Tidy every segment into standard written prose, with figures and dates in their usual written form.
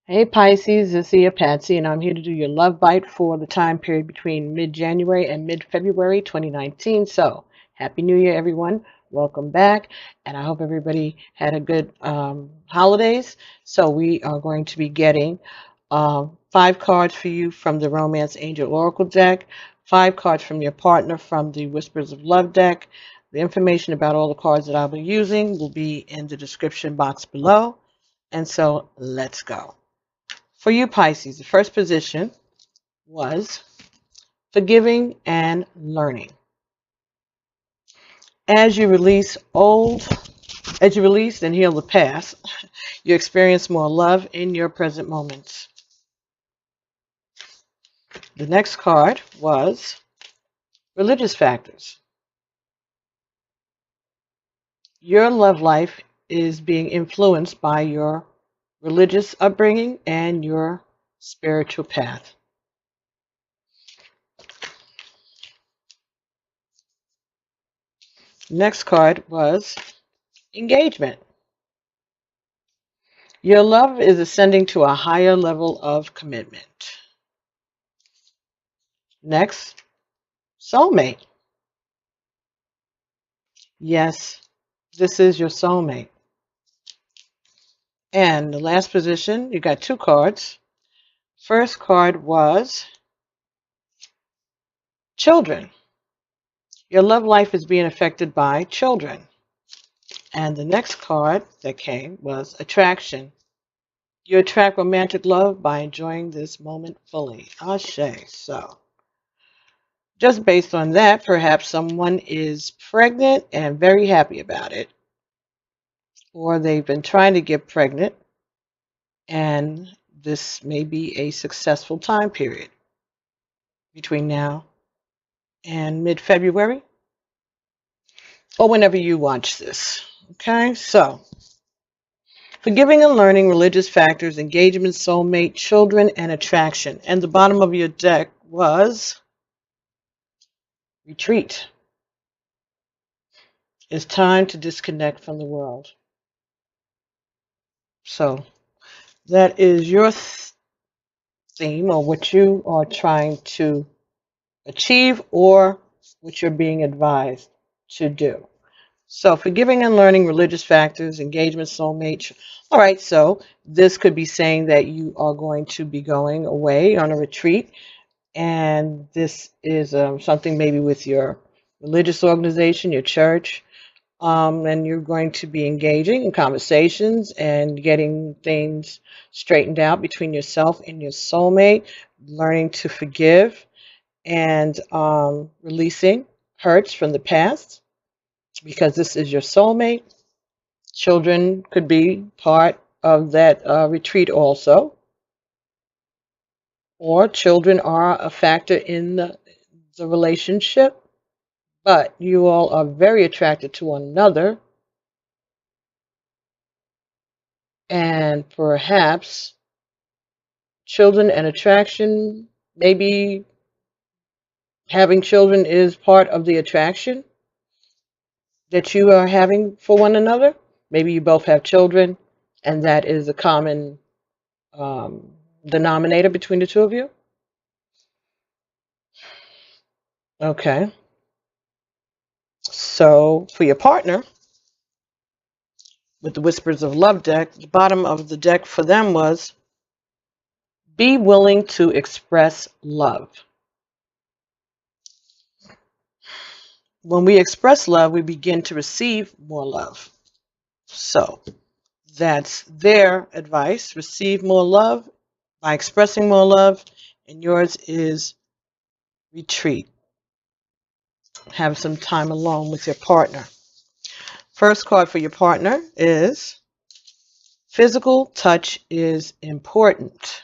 Hey Pisces, this is your Patsy, and I'm here to do your love bite for the time period between mid-January and mid-February 2019. So, Happy New Year, everyone. Welcome back, and I hope everybody had a good holidays. So, we are going to be getting 5 cards for you from the Romance Angel Oracle deck, 5 cards from your partner from the Whispers of Love deck. The information about all the cards that I'll be using will be in the description box below. And so, let's go. For you, Pisces, the first position was forgiving and learning. As you release and heal the past, you experience more love in your present moments. The next card was religious factors. Your love life is being influenced by your religious upbringing and your spiritual path. Next card was engagement. Your love is ascending to a higher level of commitment. Next, soulmate. Yes, this is your soulmate. And the last position, you got 2 cards. First card was children. Your love life is being affected by children. And the next card that came was attraction. You attract romantic love by enjoying this moment fully. Ashe. So, just based on that, perhaps someone is pregnant and very happy about it, or they've been trying to get pregnant, and this may be a successful time period between now and mid-February, or whenever you watch this. Okay, so forgiving and learning, religious factors, engagement, soulmate, children, and attraction. And the bottom of your deck was retreat. It's time to disconnect from the world. So that is your theme, or what you are trying to achieve, or what you're being advised to do. So forgiving and learning, religious factors, engagement, soulmate. All right, so this could be saying that you are going to be going away on a retreat, and this is something maybe with your religious organization, your church, and you're going to be engaging in conversations and getting things straightened out between yourself and your soulmate, learning to forgive and releasing hurts from the past, because this is your soulmate. Children could be part of that retreat also, or children are a factor in the relationship, but you all are very attracted to one another, and perhaps children and attraction, maybe having children is part of the attraction that you are having for one another. Maybe you both have children, and that is a common denominator between the two of you. Okay. So for your partner, with the Whispers of Love deck, the bottom of the deck for them was be willing to express love. When we express love, we begin to receive more love. So that's their advice. Receive more love by expressing more love, and yours is retreat. Have some time alone with your partner. First card for your partner is physical touch is important.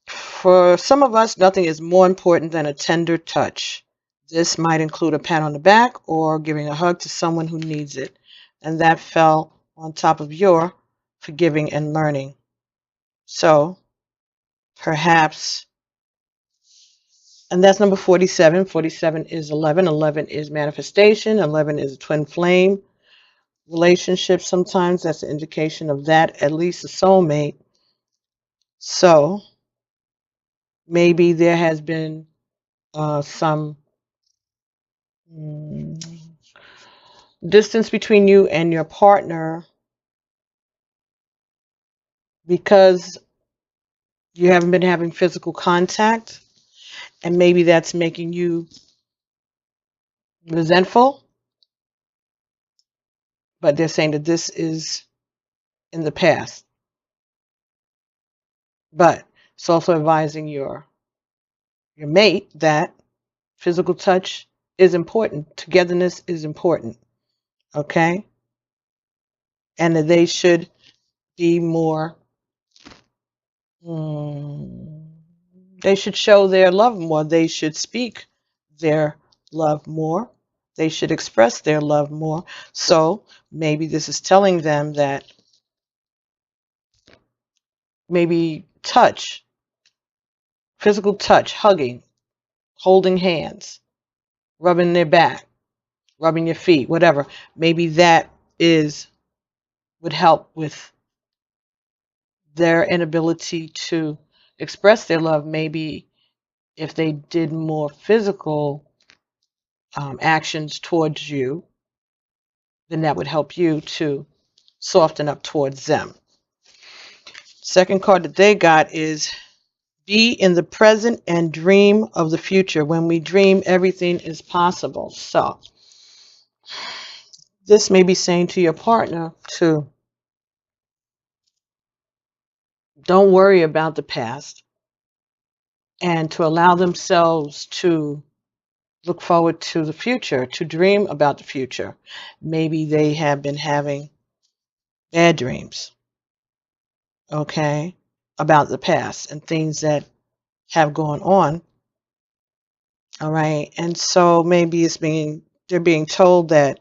For some of us, nothing is more important than a tender touch. This might include a pat on the back or giving a hug to someone who needs it. And that fell on top of your forgiving and learning. So perhaps, and that's number 47. 47 is 11. 11 is manifestation. 11 is a twin flame. relationship, sometimes that's an indication of that, at least a soulmate. So maybe there has been some distance between you and your partner because you haven't been having physical contact, and maybe that's making you resentful, but they're saying that this is in the past. But it's also advising your mate that physical touch is important, togetherness is important, okay? And that they should be more, they should show their love more, they should speak their love more, they should express their love more. So maybe this is telling them that maybe touch, physical touch, hugging, holding hands, rubbing their back, rubbing your feet, whatever, maybe that would help with their inability to express their love. Maybe if they did more physical actions towards you, then that would help you to soften up towards them. Second card that they got is be in the present and dream of the future. When we dream, everything is possible. So this may be saying to your partner to don't worry about the past and to allow themselves to look forward to the future, to dream about the future. Maybe they have been having bad dreams, okay, about the past and things that have gone on. All right. And so maybe they're being told that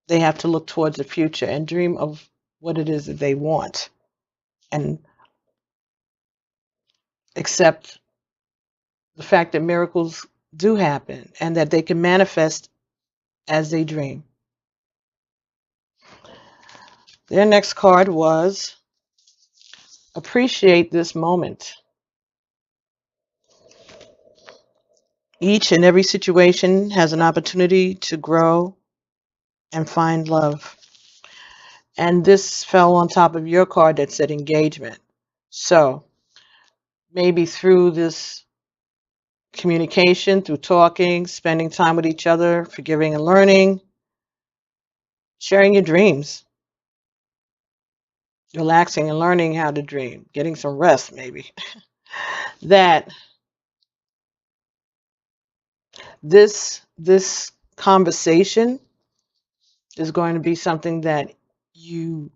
they have to look towards the future and dream of what it is that they want and accept the fact that miracles do happen and that they can manifest as they dream. Their next card was appreciate this moment. Each and every situation has an opportunity to grow and find love. And this fell on top of your card that said engagement. So maybe through this communication, through talking, spending time with each other, forgiving and learning, sharing your dreams, relaxing and learning how to dream, getting some rest maybe, that this conversation is going to be something that your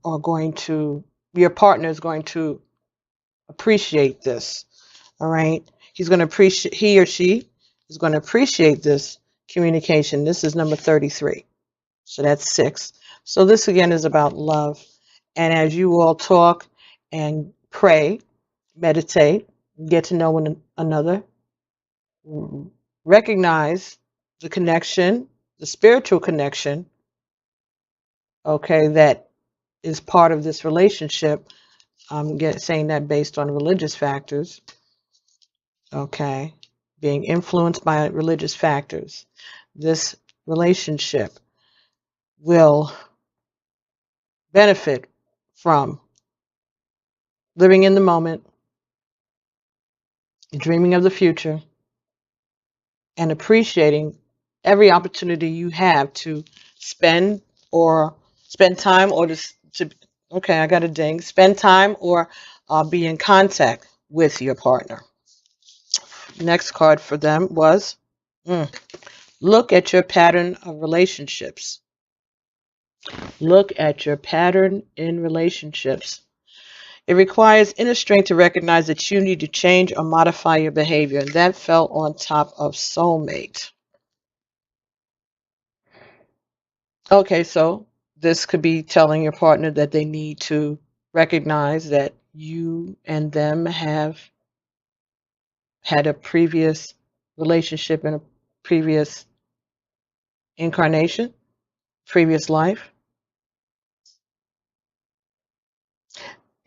partner is going to appreciate this. All right. He or she is going to appreciate this communication. This is number 33. So that's 6. So this again is about love. And as you all talk and pray, meditate, get to know one another, recognize the connection, the spiritual connection, okay, that is part of this relationship. I'm saying that based on religious factors, okay, being influenced by religious factors. This relationship will benefit from living in the moment, dreaming of the future, and appreciating every opportunity you have to spend time or okay, I got a ding, spend time or be in contact with your partner. Next card for them was look at your pattern of relationships. Look at your pattern in relationships. It requires inner strength to recognize that you need to change or modify your behavior. And that fell on top of soulmate. Okay, so this could be telling your partner that they need to recognize that you and them have had a previous relationship in a previous incarnation, previous life.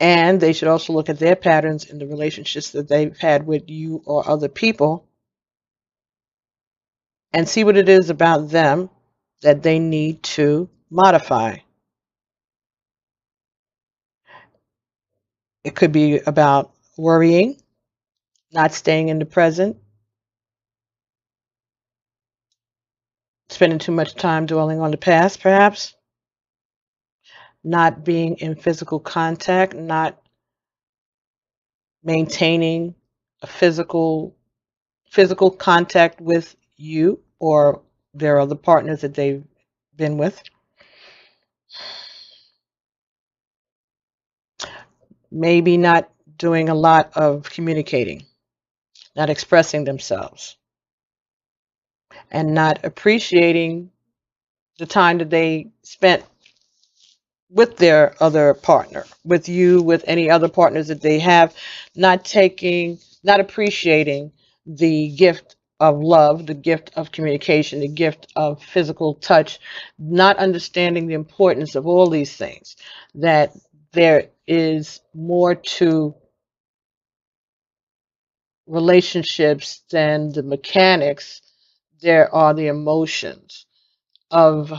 And they should also look at their patterns in the relationships that they've had with you or other people and see what it is about them that they need to modify. It could be about worrying, not staying in the present, spending too much time dwelling on the past, perhaps, not being in physical contact, not maintaining a physical contact with you or their other partners that they've been with. Maybe not doing a lot of communicating, not expressing themselves, and not appreciating the time that they spent with their other partner, with you, with any other partners that they have, not appreciating the gift of love, the gift of communication, the gift of physical touch, not understanding the importance of all these things, that there is more to relationships than the mechanics. There are the emotions of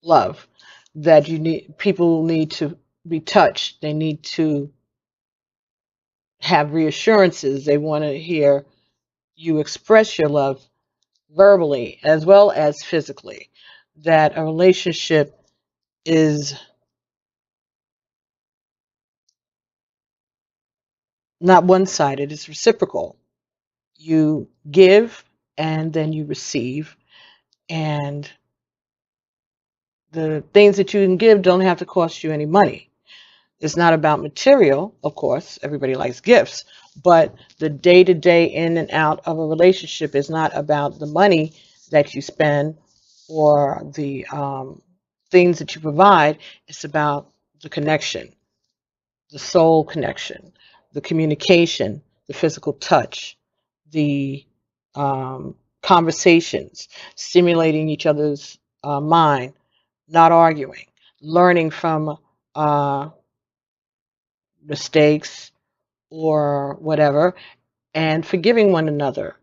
love that people need to be touched. They need to have reassurances. They want to hear you express your love verbally as well as physically. That a relationship is not one-sided, it's reciprocal. You give and then you receive, and the things that you can give don't have to cost you any money. It's not about material, of course, everybody likes gifts, but the day-to-day in and out of a relationship is not about the money that you spend or the things that you provide. It's about the connection, the soul connection, the communication, the physical touch, the conversations, stimulating each other's mind, not arguing, learning from mistakes or whatever, and forgiving one another,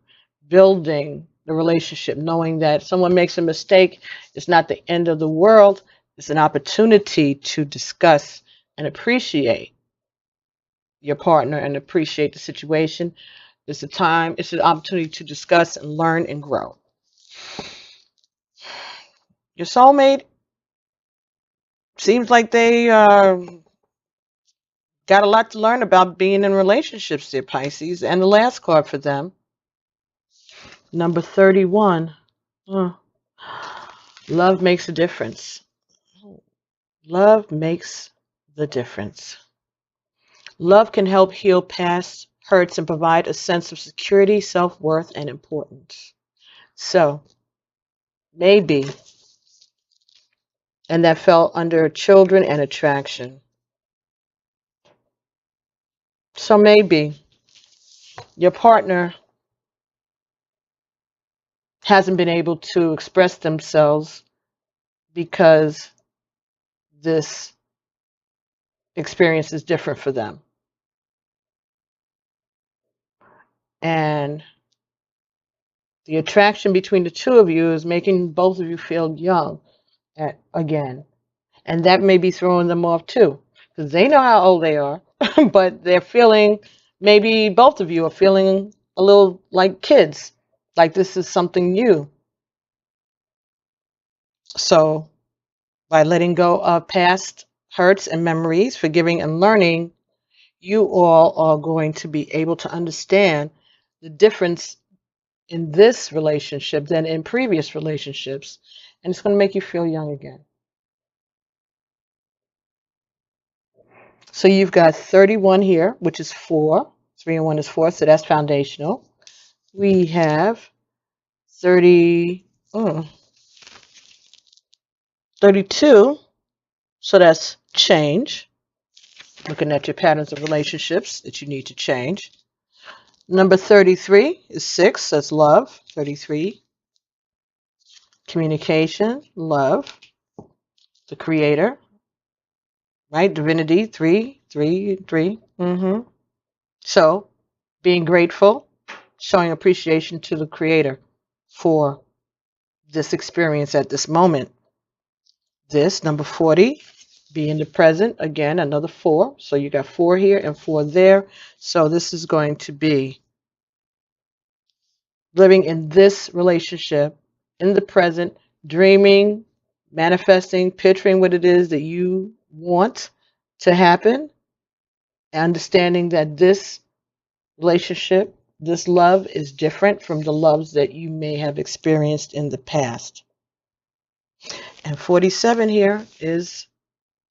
building the relationship, knowing that someone makes a mistake, it's not the end of the world. It's an opportunity to discuss and appreciate your partner and appreciate the situation. It's an opportunity to discuss and learn and grow. Your soulmate seems like they got a lot to learn about being in relationships there, Pisces. And the last card for them, number 31. Love makes a difference. Love makes the difference. Love can help heal past hurts and provide a sense of security, self-worth, and importance. So, maybe, and that fell under children and attraction. So maybe your partner hasn't been able to express themselves because this experience is different for them. And the attraction between the two of you is making both of you feel young again. And that may be throwing them off too, because they know how old they are, but they're feeling, maybe both of you are feeling a little like kids, like this is something new. So by letting go of past hurts and memories, forgiving and learning, you all are going to be able to understand the difference in this relationship than in previous relationships. And it's going to make you feel young again. So you've got 31 here, which is 4. 3 and 1 is 4, so that's foundational. We have 32, so that's change. Looking at your patterns of relationships that you need to change. Number 33 is 6, that's love. 33, communication, love, the creator. right? Divinity, 3, 3, 3. So being grateful, showing appreciation to the Creator for this experience at this moment. This, number 40, be in the present. Again, another 4. So you got 4 here and 4 there. So this is going to be living in this relationship, in the present, dreaming, manifesting, picturing what it is that you want to happen, understanding that this relationship, this love is different from the loves that you may have experienced in the past. And 47 here is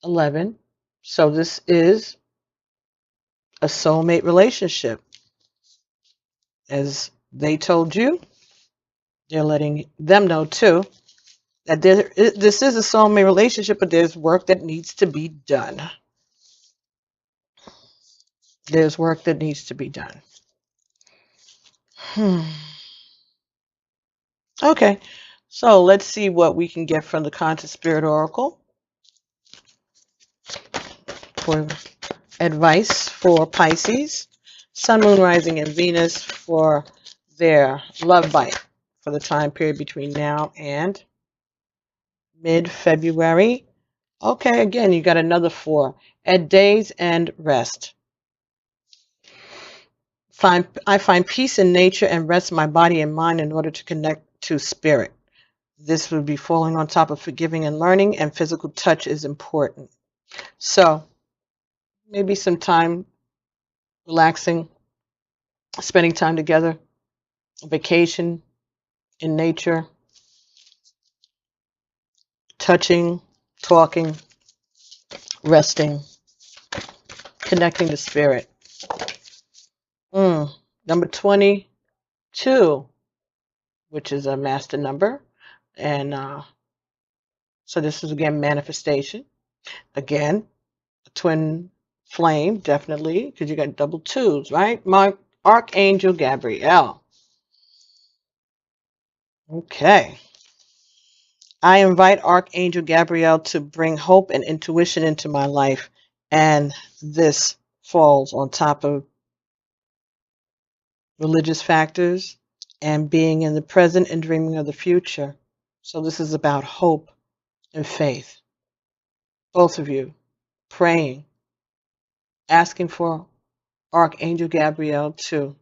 11. So this is a soulmate relationship. As they told you, they're letting them know too that this is a soulmate relationship, but there's work that needs to be done. There's work that needs to be done. Okay, so let's see what we can get from the Conscious Spirit Oracle for advice for Pisces, Sun, Moon, Rising, and Venus for their love bite for the time period between now and mid-February. Okay, again, you got another 4. At days and rest. I find peace in nature and rest my body and mind in order to connect to spirit. This would be falling on top of forgiving and learning, and physical touch is important. So maybe some time relaxing, spending time together, a vacation in nature, touching, talking, resting, connecting to spirit. Number 22, which is a master number. And so this is, again, manifestation. Again, a twin flame, definitely, because you got double 2s, right? Archangel Gabriel. Okay. I invite Archangel Gabriel to bring hope and intuition into my life. And this falls on top of religious factors and being in the present and dreaming of the future. So this is about hope and faith. Both of you praying, asking for Archangel Gabriel to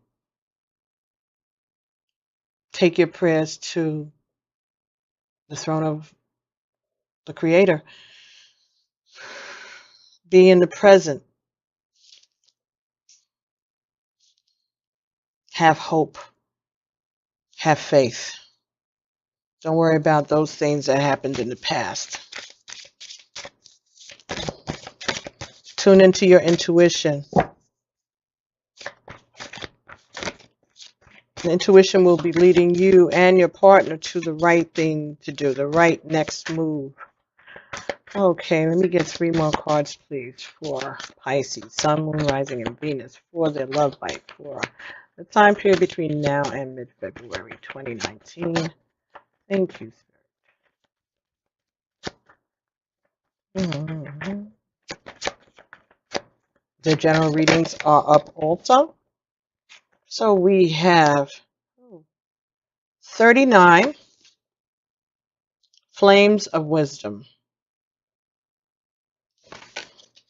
take your prayers to the throne of the Creator. Be in the present. Have hope. Have faith. Don't worry about those things that happened in the past. Tune into your intuition. The intuition will be leading you and your partner to the right thing to do, the right next move. Okay, let me get 3 more cards, please, for Pisces, Sun, Moon, Rising, and Venus for their love bite for the time period between now and mid-February 2019. Thank you, Spirit. The general readings are up also. So we have 39 flames of wisdom.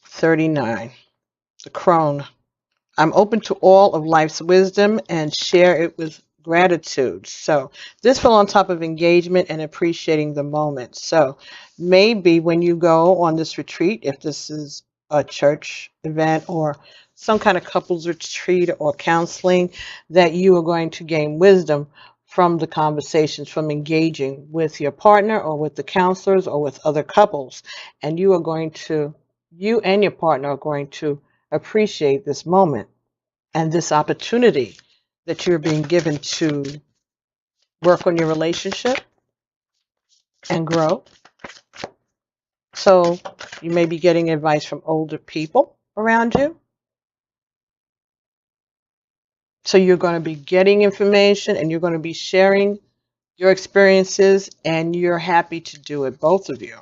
39. The crone. I'm open to all of life's wisdom and share it with gratitude. So this fell on top of engagement and appreciating the moment. So maybe when you go on this retreat, if this is a church event or some kind of couples retreat or counseling, that you are going to gain wisdom from the conversations, from engaging with your partner or with the counselors or with other couples. And you and your partner are going to appreciate this moment and this opportunity that you're being given to work on your relationship and grow. So you may be getting advice from older people around you. So you're going to be getting information and you're going to be sharing your experiences, and you're happy to do it, both of you.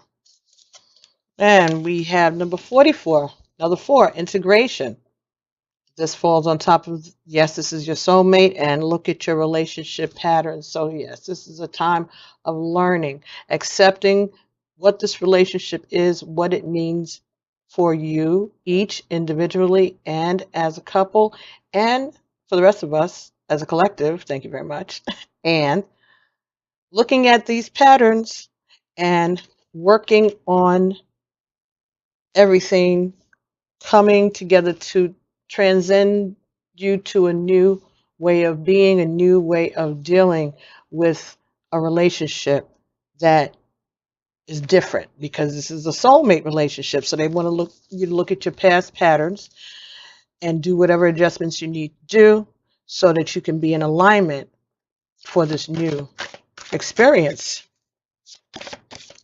And we have number 44, another 4, integration. This falls on top of, yes, this is your soulmate, and look at your relationship patterns. So yes, this is a time of learning, accepting what this relationship is, what it means for you, each individually and as a couple, and for the rest of us as a collective. Thank you very much. And looking at these patterns and working on everything coming together to transcend you to a new way of being, a new way of dealing with a relationship that is different, because this is a soulmate relationship. So they want to look at your past patterns and do whatever adjustments you need to do so that you can be in alignment for this new experience.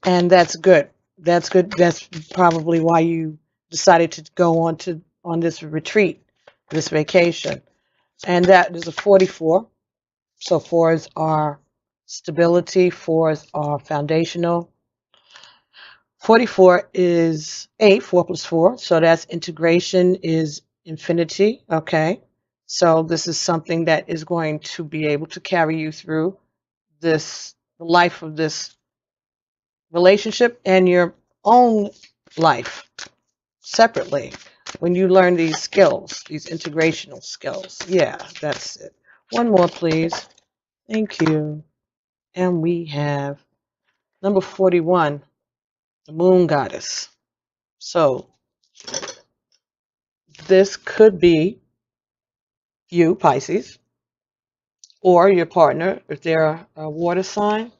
And that's good. That's good. That's probably why you decided to go on this retreat, this vacation. And that is a 44. So 4s are stability, 4s are foundational. 44 is 8, 4 plus 4. So that's integration, is infinity. Okay. So this is something that is going to be able to carry you through this life of this relationship and your own life separately when you learn these skills, these integrational skills. Yeah, that's it. One more, please. Thank you. And we have number 41, the moon goddess. So this could be you, Pisces, or your partner if they're a water sign,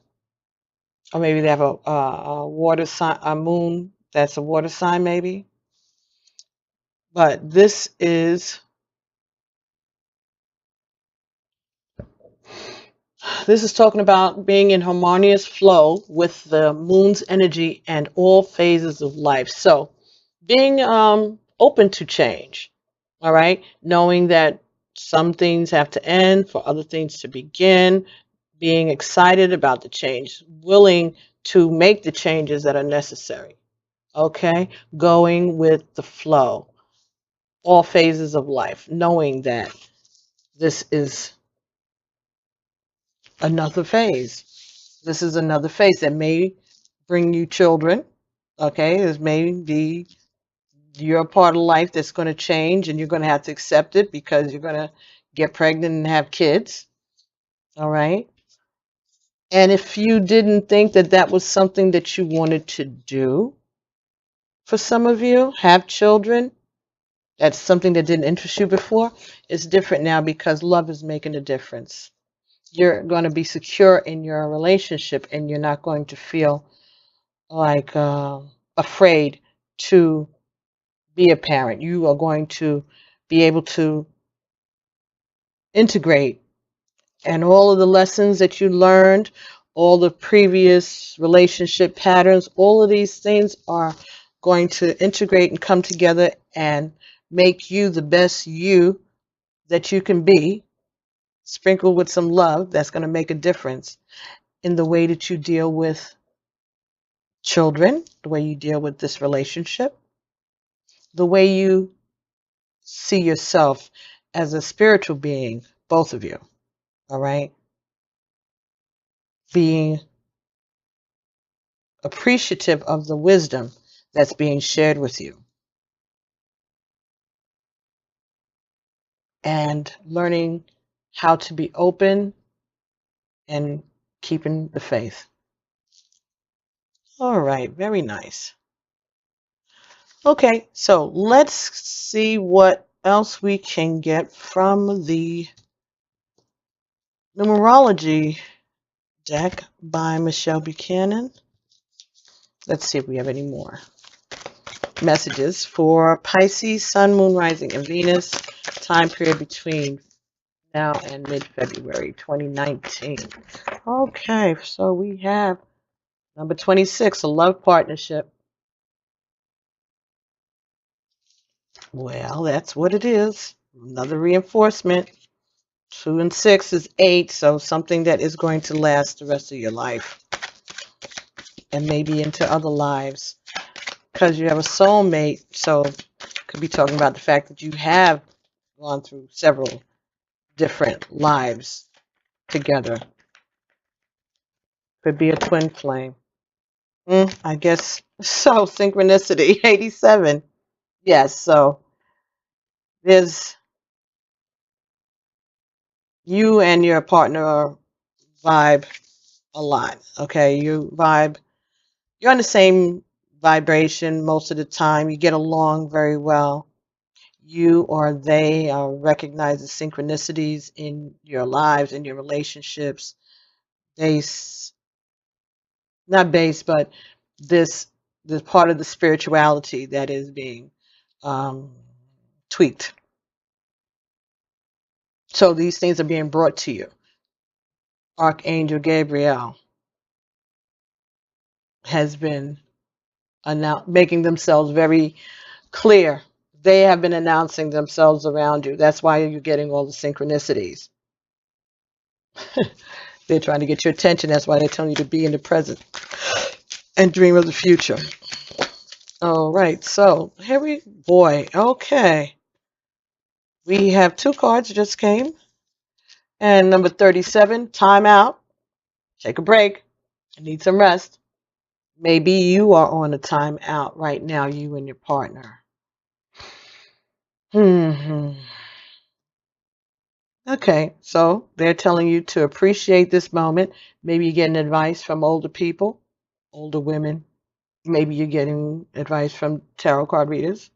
or maybe they have a water sign, a moon that's a water sign maybe. But this is talking about being in harmonious flow with the moon's energy and all phases of life. So being open to change, all right? Knowing that some things have to end for other things to begin, being excited about the change, willing to make the changes that are necessary, okay? Going with the flow, all phases of life, knowing that this is another phase. This is another phase that may bring you children, okay? This may be your part of life that's going to change, and you're going to have to accept it because you're going to get pregnant and have kids, all right? And if you didn't think that that was something that you wanted to do, for some of you, have children, that's something that didn't interest you before, it's different now because love is making a difference. You're going to be secure in your relationship, and you're not going to feel like afraid to be a parent. You are going to be able to integrate, and all of the lessons that you learned, all the previous relationship patterns, all of these things are going to integrate and come together and make you the best you that you can be, sprinkled with some love that's going to make a difference in the way that you deal with children, the way you deal with this relationship, the way you see yourself as a spiritual being, both of you, all right? Being appreciative of the wisdom that's being shared with you, and learning how to be open and keeping the faith. All right, very nice. Okay, so let's see what else we can get from the numerology deck by Michelle Buchanan. Let's see if we have any more messages for Pisces, Sun, Moon, Rising, and Venus, time period between now and mid-February 2019. Okay, so we have number 26, a love partnership. Well, that's what it is. Another reinforcement. 2 and 6 is 8, so something that is going to last the rest of your life and maybe into other lives. because you have a soulmate, so could be talking about the fact that you have gone through several different lives together. Could be a twin flame. I guess so. Synchronicity 87. Yes, so there's you and your partner vibe a lot. Okay, you vibe. You're on the same vibration most of the time. You get along very well. You or they recognize the synchronicities in your lives, in your relationships. Base, not base, but this part of the spirituality that is being tweaked. So these things are being brought to you. Archangel Gabriel has been making themselves very clear. They have been announcing themselves around you. That's why you're getting all the synchronicities. They're trying to get your attention. That's why they're telling you to be in the present and dream of the future. All right, so here boy, okay. We have 2 cards just came. And number 37, time out. Take a break. I need some rest. Maybe you are on a time out right now, you and your partner. Okay, so they're telling you to appreciate this moment. Maybe you're getting advice from older people, older women. Maybe you're getting advice from tarot card readers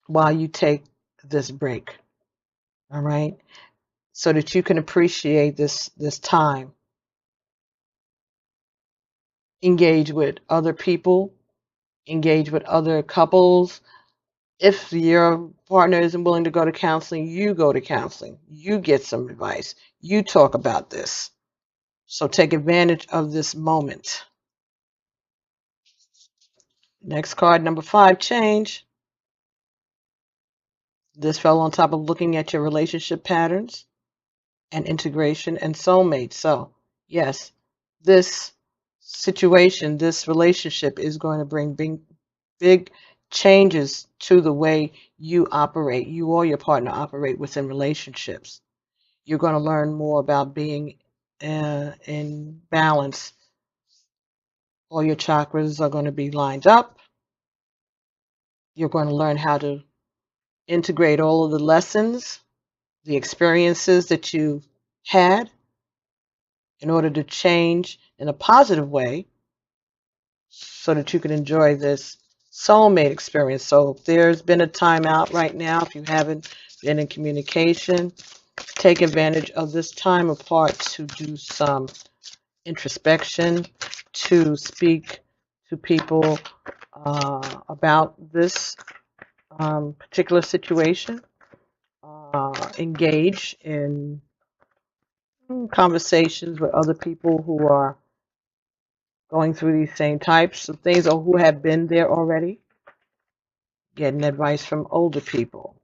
while you take this break. All right, so that you can appreciate this time. Engage with other people, engage with other couples. If your partner isn't willing to go to counseling, you go to counseling. You get some advice. You talk about this. So take advantage of this moment. Next card, number 5, change. This fell on top of looking at your relationship patterns and integration and soulmates. So, yes, this situation, this relationship is going to bring big changes to the way you operate, you or your partner operate within relationships. You're going to learn more about being in balance. All your chakras are going to be lined up. You're going to learn how to integrate all of the lessons, the experiences that you had in order to change in a positive way so that you can enjoy this soulmate experience. So if there's been a timeout right now, if you haven't been in communication, take advantage of this time apart to do some introspection, to speak to people about this particular situation, engage in conversations with other people who are going through these same types of things or who have been there already, getting advice from older people.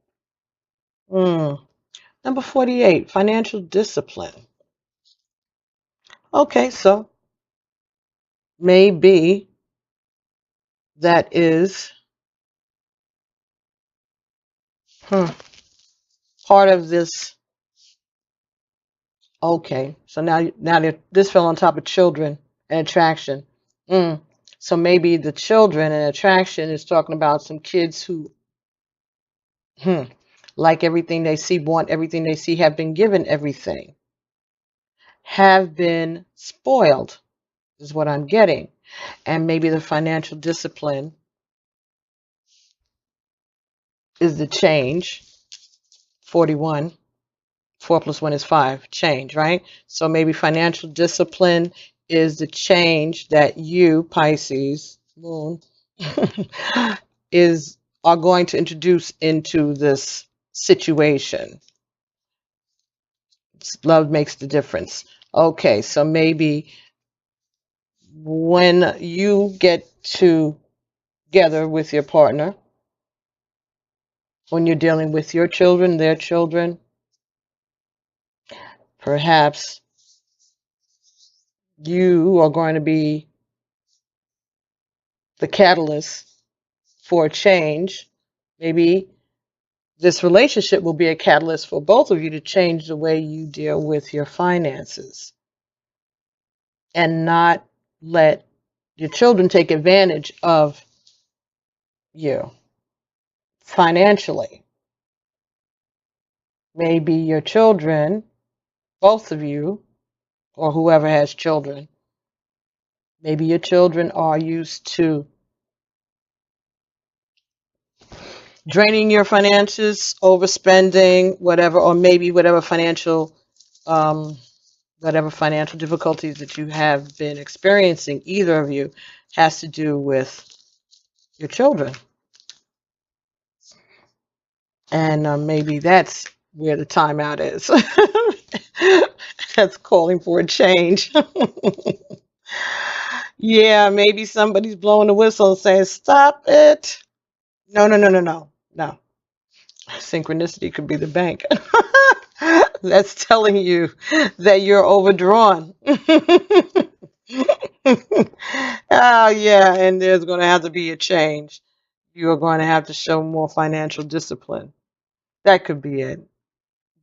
Number 48, financial discipline. Okay, so maybe that is part of this. Okay, so now this fell on top of children and attraction. So maybe the children and attraction is talking about some kids who like everything they see, want everything they see, have been given everything, have been spoiled, is what I'm getting. And maybe the financial discipline is the change. 41, 4 plus 1 is 5, change, right? So maybe financial discipline is the change that you, Pisces, moon, are going to introduce into this situation. Love makes the difference. Okay, so maybe when you get together with your partner, when you're dealing with your children, their children, perhaps you are going to be the catalyst for change. Maybe this relationship will be a catalyst for both of you to change the way you deal with your finances and not let your children take advantage of you financially. Maybe your children, both of you, or whoever has children, maybe your children are used to draining your finances, overspending, whatever, or maybe whatever financial difficulties that you have been experiencing, either of you, has to do with your children. And maybe that's where the timeout is. That's calling for a change. Yeah, maybe somebody's blowing the whistle and saying, stop it. No, no, no, no, no, no. Synchronicity could be the bank. That's telling you that you're overdrawn. Oh, yeah, and there's going to have to be a change. You are going to have to show more financial discipline. That could be it.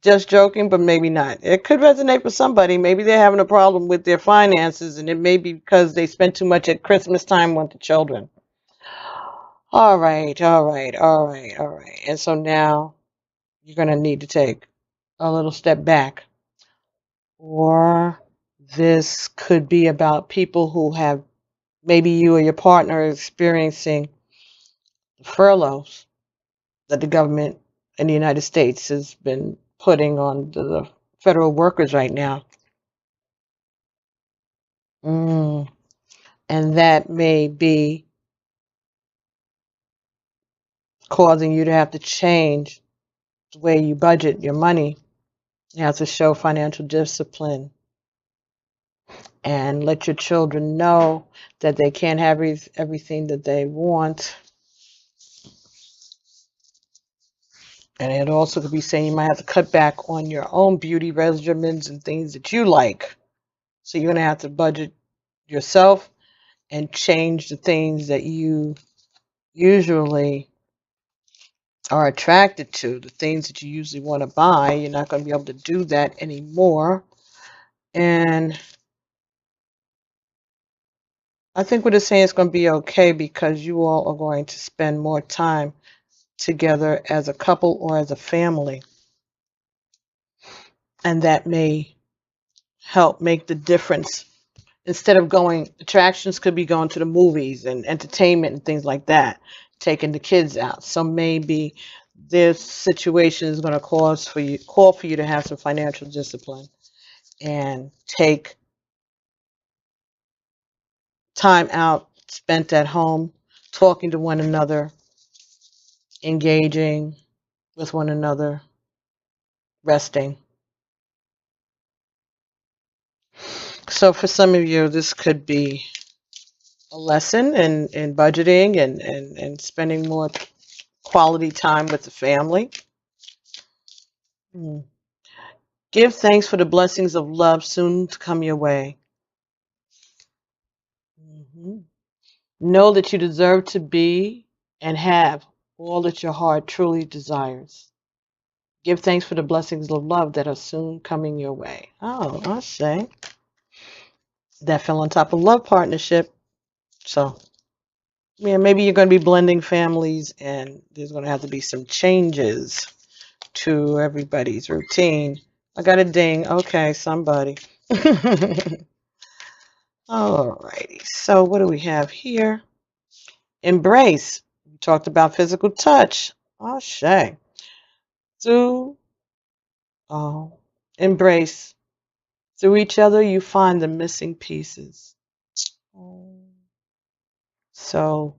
Just joking, but maybe not. It could resonate with somebody. Maybe they're having a problem with their finances, and it may be because they spent too much at Christmas time with the children. All right, all right, all right, all right. And so now you're going to need to take a little step back. Or this could be about people who have, maybe you or your partner are experiencing furloughs that the government in the United States has been putting on the federal workers right now. And that may be causing you to have to change the way you budget your money. You have to show financial discipline and let your children know that they can't have everything that they want. And it also could be saying you might have to cut back on your own beauty regimens and things that you like. So you're going to have to budget yourself and change the things that you usually are attracted to, the things that you usually want to buy. You're not going to be able to do that anymore. And I think what it's saying is going to be okay because you all are going to spend more time together as a couple or as a family. And that may help make the difference. Instead of going, attractions could be going to the movies and entertainment and things like that, taking the kids out. So maybe this situation is going to call for you to have some financial discipline and take time out spent at home, talking to one another, engaging with one another, resting. So for some of you, this could be a lesson in budgeting and spending more quality time with the family. Give thanks for the blessings of love soon to come your way. Know that you deserve to be and have all that your heart truly desires. Give thanks for the blessings of love that are soon coming your way. Oh, I say. That fell on top of love partnership. So, yeah, maybe you're going to be blending families and there's going to have to be some changes to everybody's routine. I got a ding. Okay, somebody. Alrighty. So what do we have here? Embrace. We talked about physical touch. Oh, shay. Embrace. Through each other, you find the missing pieces. So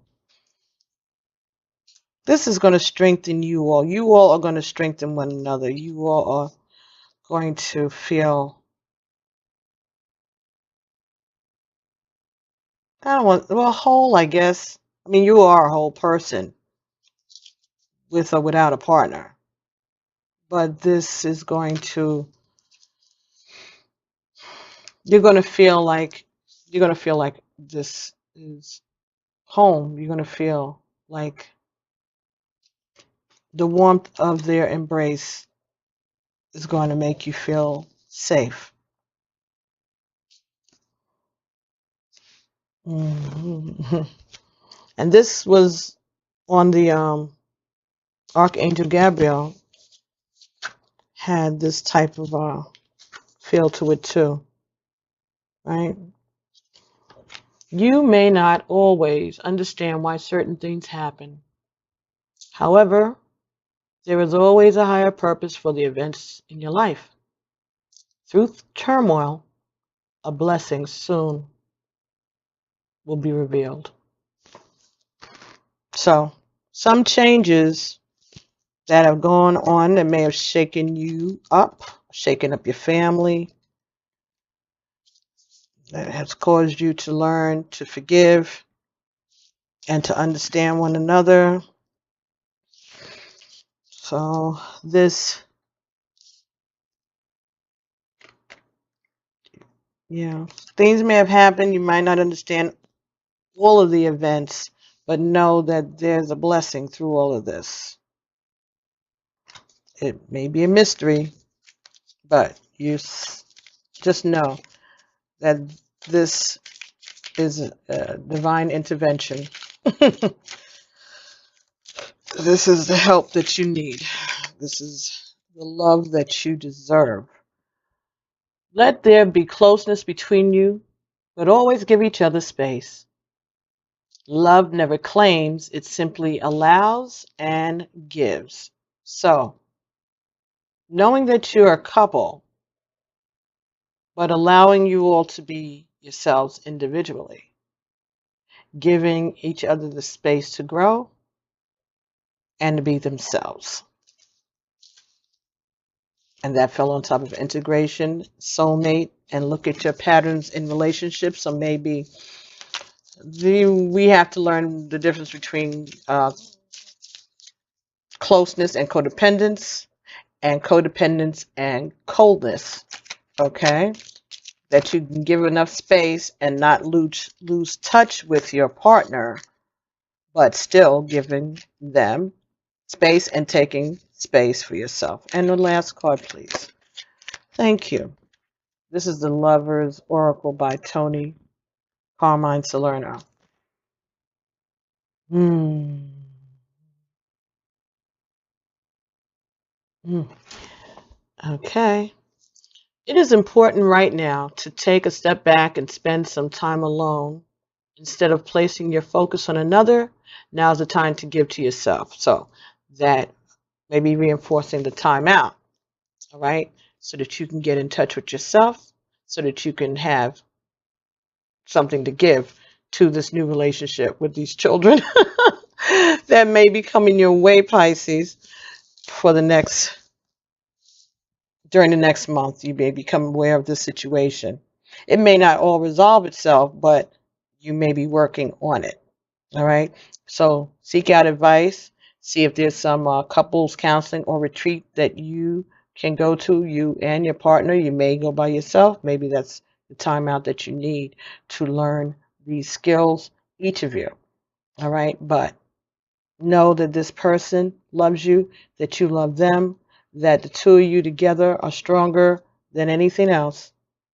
this is going to strengthen you all. You all are going to strengthen one another. You all are going to feel, whole, I guess. I mean, you are a whole person with or without a partner. But this is going to, you're going to feel like this is home. You're going to feel like the warmth of their embrace is going to make you feel safe. And this was on the Archangel Gabriel had this type of feel to it too, right? You may not always understand why certain things happen. However, there is always a higher purpose for the events in your life. Through turmoil, a blessing soon will be revealed. So, some changes that have gone on that may have shaken you up, shaken up your family, that has caused you to learn to forgive and to understand one another. So this, things may have happened. You might not understand all of the events, but know that there's a blessing through all of this. It may be a mystery, but you just know that this is a divine intervention. This is the help that you need. This is the love that you deserve. Let there be closeness between you, but always give each other space. Love never claims, it simply allows and gives. So, knowing that you're a couple, but allowing you all to be yourselves individually, giving each other the space to grow and to be themselves. And that fell on top of integration, soulmate, and look at your patterns in relationships. So maybe we have to learn the difference between closeness and codependence and coldness. Okay? That you can give enough space and not lose touch with your partner, but still giving them space and taking space for yourself. And the last card, please. Thank you. This is the Lover's Oracle by TONI, CARMINE, SOLERNO. Okay. It is important right now to take a step back and spend some time alone. Instead of placing your focus on another, now's the time to give to yourself. So that may be reinforcing the time out, all right? So that you can get in touch with yourself, so that you can have something to give to this new relationship with these children that may be coming your way, Pisces, for during the next month. You may become aware of this situation. It may not all resolve itself, but you may be working on it. All right. So seek out advice. See if there's some couples counseling or retreat that you can go to, you and your partner. You may go by yourself. Maybe that's the time out that you need to learn these skills, each of you. All right. But know that this person loves you, that you love them, that the two of you together are stronger than anything else.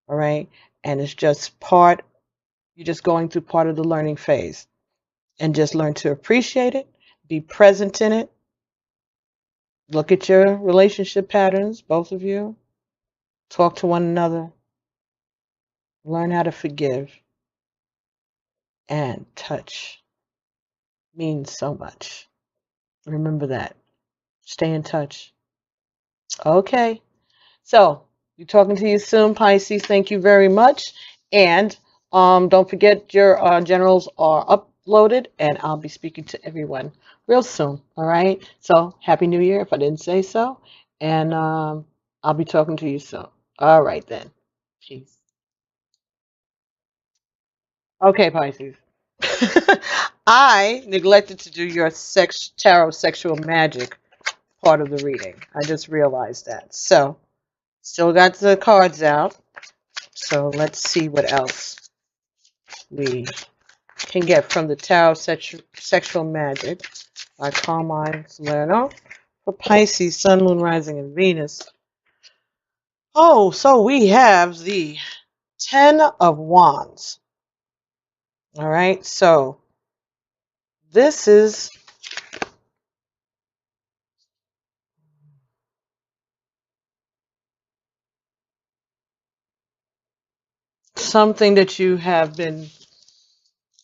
All right. And it's just you're just going through part of the learning phase. And just learn to appreciate it, be present in it. Look at your relationship patterns, both of you. Talk to one another. Learn how to forgive. And touch means so much. Remember that. Stay in touch. Okay. So, be talking to you soon, Pisces. Thank you very much. And don't forget your generals are uploaded, and I'll be speaking to everyone real soon. All right. So Happy New Year if I didn't say so. And I'll be talking to you soon. All right then. Peace. Okay, Pisces. I neglected to do your tarot sexual magic part of the reading. I just realized that. So still got the cards out. So let's see what else we can get from the Tarot Sexual Magic by CARMINE SOLERNO for Pisces, Sun, Moon, Rising, and Venus. Oh, so we have the 10 of Wands. All right, so this is something that you have been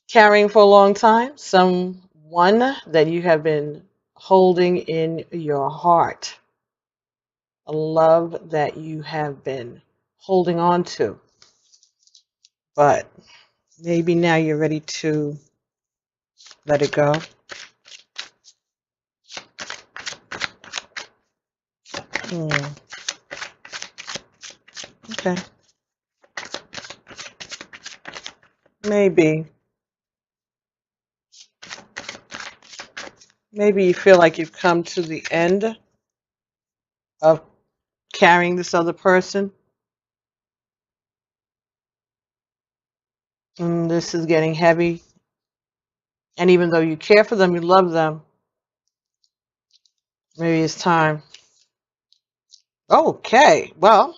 carrying for a long time, someone that you have been holding in your heart, a love that you have been holding on to, but maybe now you're ready to let it go. Okay. Maybe you feel like you've come to the end of carrying this other person. And this is getting heavy. And even though you care for them, you love them, maybe it's time. Okay, well,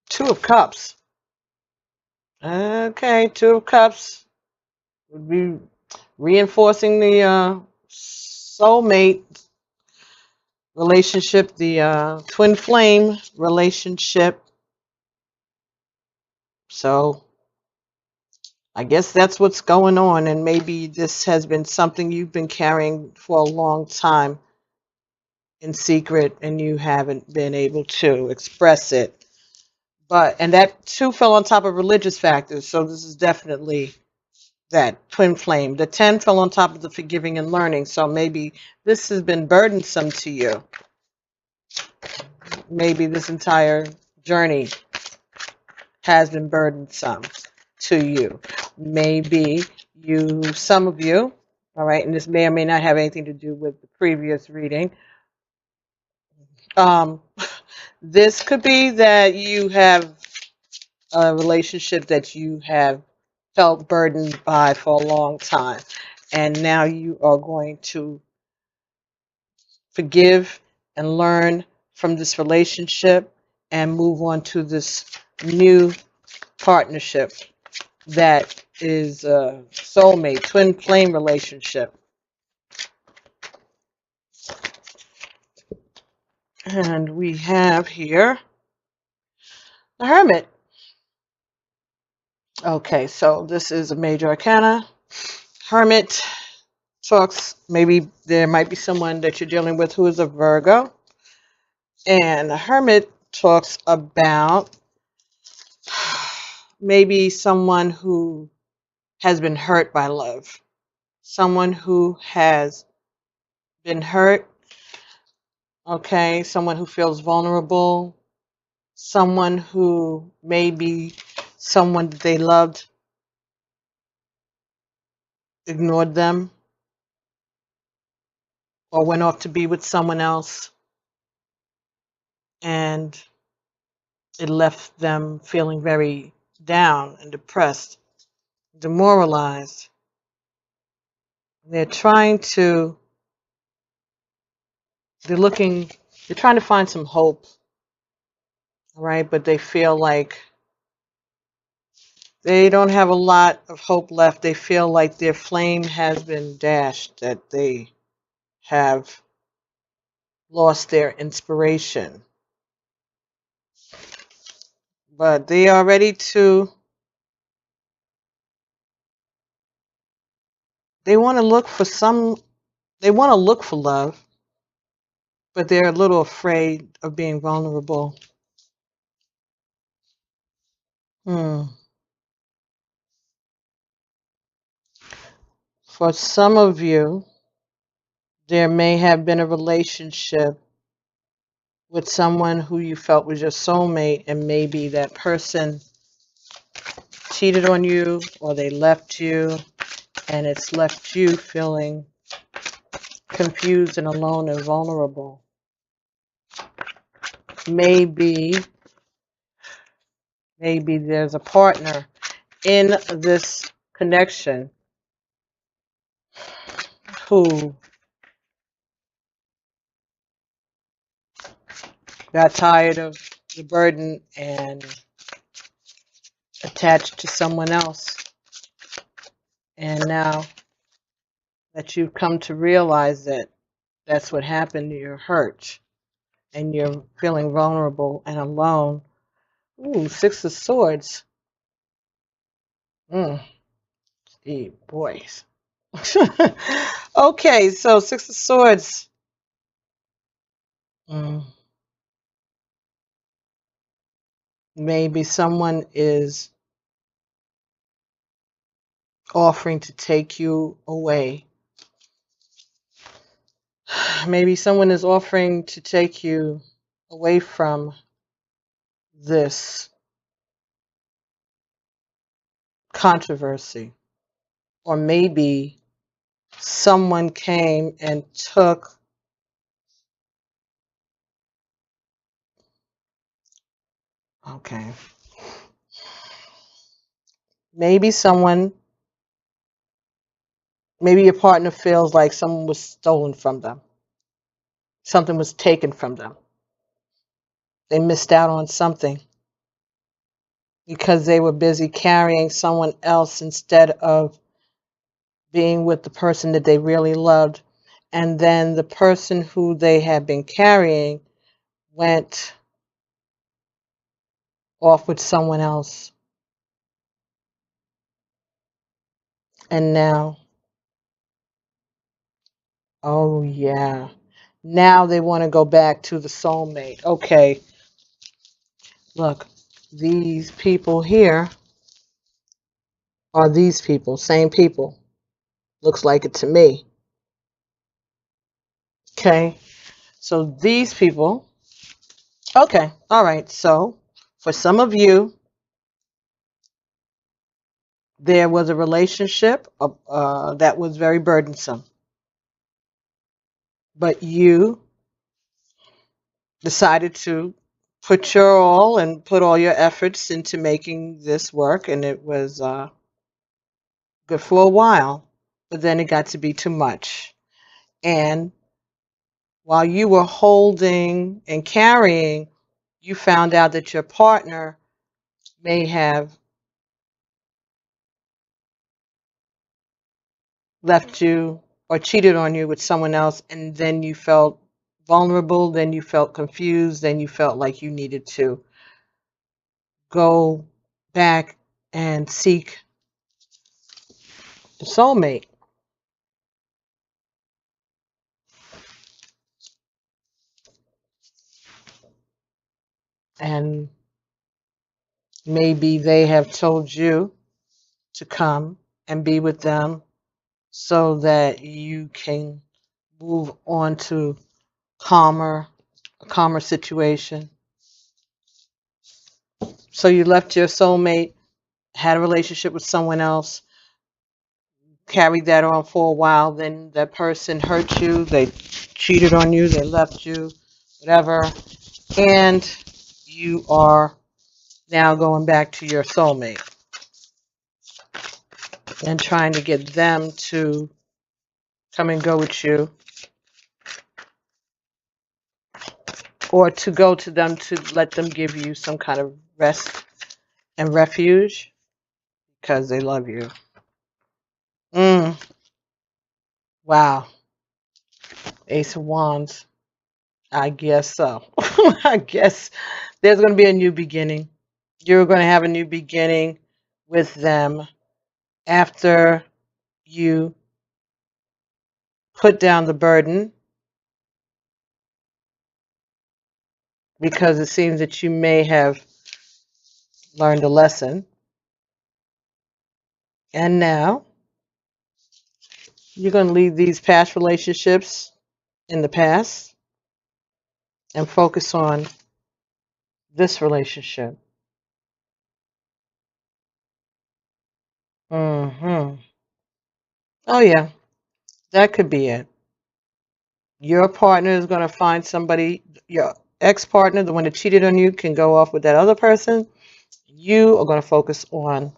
Two of Cups. Okay, Two of Cups would be reinforcing the soulmate relationship, the twin flame relationship. So I guess that's what's going on, and maybe this has been something you've been carrying for a long time in secret and you haven't been able to express it. And that too fell on top of religious factors, so this is definitely that twin flame. The 10 fell on top of the forgiving and learning, so maybe this has been burdensome to you. Maybe this entire journey has been burdensome to you. Maybe some of you, all right, and this may or may not have anything to do with the previous reading. This could be that you have a relationship that you have felt burdened by for a long time, and now you are going to forgive and learn from this relationship and move on to this new partnership that is a soulmate, twin flame relationship. And we have here the Hermit. Okay, so this is a major arcana. Hermit talks, maybe there might be someone that you're dealing with who is a Virgo. And the Hermit talks about maybe someone who has been hurt by love. Someone who has been hurt. Okay, someone who feels vulnerable. Someone who maybe someone that they loved ignored them or went off to be with someone else, and it left them feeling very down and depressed, demoralized. They're trying to find some hope, right? But they feel like they don't have a lot of hope left. They feel like their flame has been dashed, that they have lost their inspiration. But they are ready to, they want to look for love, but they're a little afraid of being vulnerable. For some of you, there may have been a relationship with someone who you felt was your soulmate, and maybe that person cheated on you or they left you, and it's left you feeling confused and alone and vulnerable. Maybe there's a partner in this connection who got tired of the burden and attached to someone else. And now that you've come to realize that that's what happened, you're hurt and you're feeling vulnerable and alone. Ooh, Six of Swords. Boys. Okay, so Six of Swords. Maybe someone is offering to take you away. Maybe someone is offering to take you away from this controversy. Or maybe someone came and took maybe your partner feels like someone was stolen from them. Something was taken from them. They missed out on something because they were busy carrying someone else instead of being with the person that they really loved. And then the person who they had been carrying went off with someone else. And now, oh yeah, now they want to go back to the soulmate. Okay, look, these people here are these people, same people. Looks like it to me. Okay, so these people, okay, all right, so for some of you, there was a relationship that was very burdensome, but you decided to put your all and put all your efforts into making this work, and it was good for a while, but then it got to be too much. And while you were holding and carrying, you found out that your partner may have left you or cheated on you with someone else, and then you felt vulnerable, then you felt confused, then you felt like you needed to go back and seek the soulmate. And maybe they have told you to come and be with them so that you can move on to a calmer situation. So you left your soulmate, had a relationship with someone else, carried that on for a while, then that person hurt you, they cheated on you, they left you, whatever, and you are now going back to your soulmate and trying to get them to come and go with you, or to go to them to let them give you some kind of rest and refuge because they love you. Wow. Ace of Wands. I guess so. I guess there's going to be a new beginning. You're going to have a new beginning with them after you put down the burden, because it seems that you may have learned a lesson. And now you're going to leave these past relationships in the past and focus on this relationship. Oh yeah, that could be it. Your partner is going to find somebody, your ex-partner, the one that cheated on you, can go off with that other person. You are going to focus on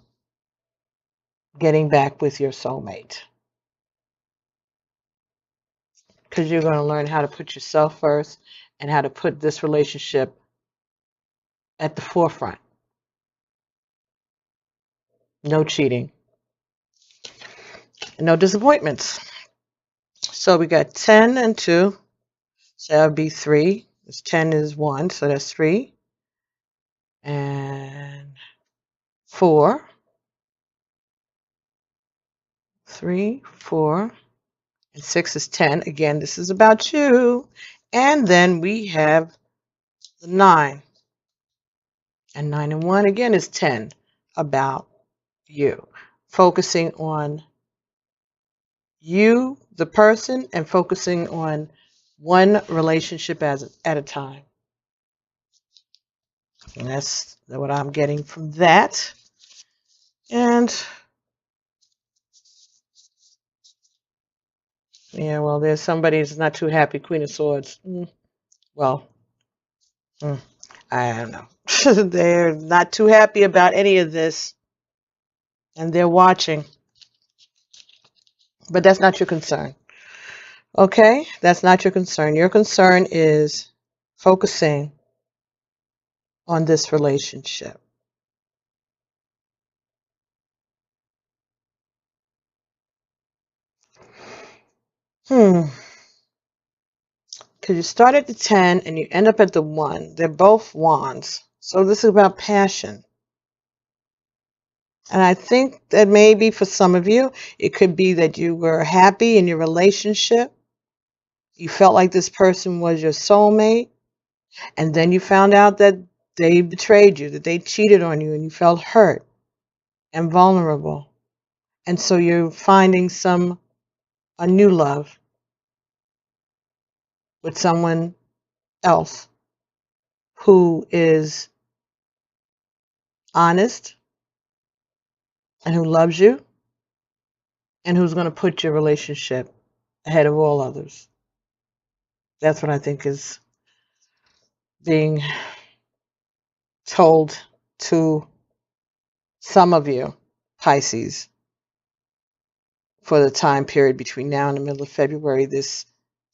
getting back with your soulmate. Because you're going to learn how to put yourself first and how to put this relationship at the forefront. No cheating. And no disappointments. So we got 10 and 2. So that would be 3. This 10 is 1, so that's 3. And 4. 3, 4. And 6 is 10. Again, this is about you. And then we have the 9. And 9 and 1 again is 10. About you. Focusing on you, the person, and focusing on one relationship at a time. And that's what I'm getting from that. And yeah, well, there's somebody who's not too happy, Queen of Swords. Well, I don't know. They're not too happy about any of this. And they're watching. But that's not your concern. Okay? That's not your concern. Your concern is focusing on this relationship. Because you start at the 10 and you end up at the 1. They're both wands. So this is about passion. And I think that maybe for some of you, it could be that you were happy in your relationship. You felt like this person was your soulmate. And then you found out that they betrayed you, that they cheated on you, and you felt hurt and vulnerable. And so you're finding a new love with someone else who is honest and who loves you and who's going to put your relationship ahead of all others. That's what I think is being told to some of you, Pisces, for the time period between now and the middle of February. This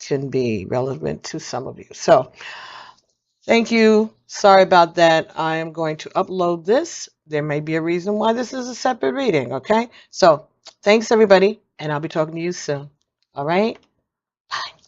can be relevant to some of you. So thank you. Sorry about that. I am going to upload this. There may be a reason why this is a separate reading, okay? So thanks, everybody, and I'll be talking to you soon. All right? Bye.